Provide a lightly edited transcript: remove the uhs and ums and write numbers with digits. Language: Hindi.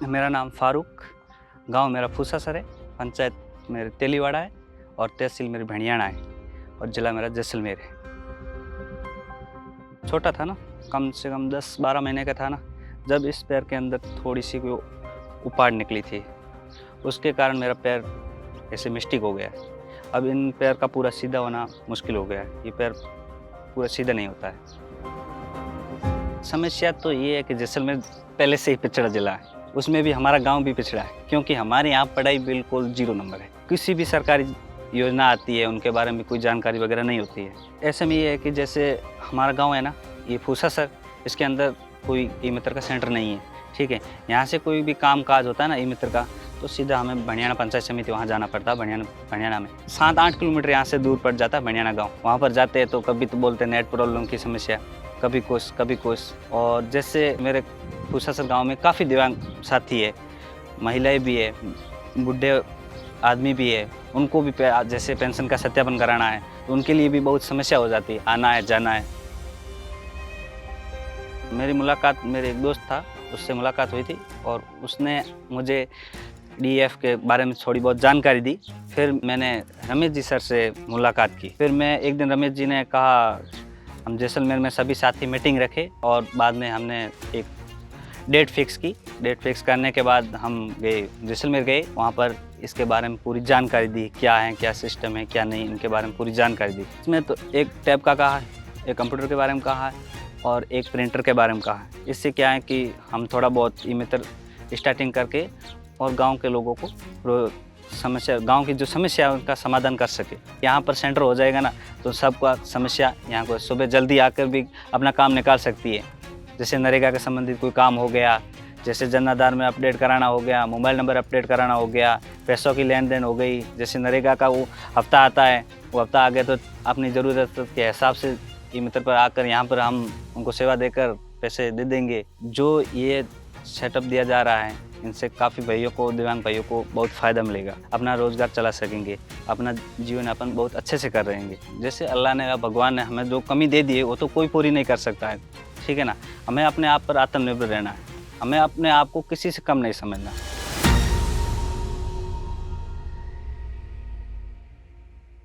मेरा नाम फारूक, गांव मेरा फूसासर है, पंचायत मेरे तेलीवाड़ा है और तहसील मेरी भणियाना है और ज़िला मेरा जैसलमेर है। छोटा था ना, कम से कम 10-12 महीने का था ना, जब इस पैर के अंदर थोड़ी सी कोई उपाड़ निकली थी, उसके कारण मेरा पैर ऐसे मिस्टेक हो गया है। अब इन पैर का पूरा सीधा होना मुश्किल हो गया है, ये पैर पूरा सीधा नहीं होता है। समस्या तो ये है कि जैसलमेर पहले से ही पिछड़ा ज़िला है, उसमें भी हमारा गांव भी पिछड़ा है, क्योंकि हमारे यहाँ पढ़ाई बिल्कुल 0 नंबर है। किसी भी सरकारी योजना आती है उनके बारे में कोई जानकारी वगैरह नहीं होती है। ऐसे में ये है कि जैसे हमारा गांव है ना, ये फूसासर, इसके अंदर कोई ई-मित्र का सेंटर नहीं है, ठीक है। यहाँ से कोई भी काम काज होता है ना ई-मित्र का, तो सीधा हमें भणियाना पंचायत समिति वहाँ जाना पड़ता है। भणियाना में 7-8 किलोमीटर यहाँ से दूर पड़ जाता है भणियाना गाँव। वहाँ पर जाते हैं तो कभी तो बोलते हैं नेट प्रॉब्लम की समस्या, कभी कुछ। और जैसे मेरे फूसासर गांव में काफ़ी दिव्यांग साथी है, महिलाएं भी है, बूढ़े आदमी भी है, उनको भी जैसे पेंशन का सत्यापन कराना है तो उनके लिए भी बहुत समस्या हो जाती है, आना है जाना है। मेरी मुलाकात मेरे एक दोस्त था, उससे मुलाकात हुई थी और उसने मुझे डीएफ के बारे में थोड़ी बहुत जानकारी दी। फिर मैंने रमेश जी सर से मुलाकात की। फिर मैं एक दिन रमेश जी ने कहा हम जैसलमेर में सभी साथी मीटिंग रखे और बाद में हमने एक डेट फिक्स की। डेट फिक्स करने के बाद हम गए, जैसलमेर गए, वहाँ पर इसके बारे में पूरी जानकारी दी, क्या है, क्या सिस्टम है, क्या नहीं, इनके बारे में पूरी जानकारी दी। इसमें तो एक टैब का कहा है, एक कंप्यूटर के बारे में कहा है और एक प्रिंटर के बारे में कहा है। इससे क्या है कि हम थोड़ा बहुत ई-मित्र स्टार्टिंग करके और गाँव के लोगों को गांव की जो समस्या है उनका समाधान कर सके। यहाँ पर सेंटर हो जाएगा ना तो सबका समस्या यहाँ को सुबह जल्दी आकर भी अपना काम निकाल सकती है। जैसे नरेगा के संबंधित कोई काम हो गया, जैसे जन आधार में अपडेट कराना हो गया, मोबाइल नंबर अपडेट कराना हो गया, पैसों की लेन देन हो गई। जैसे नरेगा का वो हफ्ता आता है, वो हफ्ता आ गया तो अपनी ज़रूरत के हिसाब से ई-मित्र पर आकर यहाँ पर हम उनको सेवा देकर पैसे दे देंगे। जो ये सेटअप दिया जा रहा है, इनसे काफ़ी भाइयों को, दिव्यांग भाइयों को बहुत फ़ायदा मिलेगा, अपना रोज़गार चला सकेंगे, अपना जीवन यापन बहुत अच्छे से कर रहेंगे। जैसे अल्लाह ने, भगवान ने हमें जो कमी दे दी है वो तो कोई पूरी नहीं कर सकता है, ठीक है ना। हमें अपने आप पर आत्मनिर्भर रहना है, हमें अपने आप को किसी से कम नहीं समझना।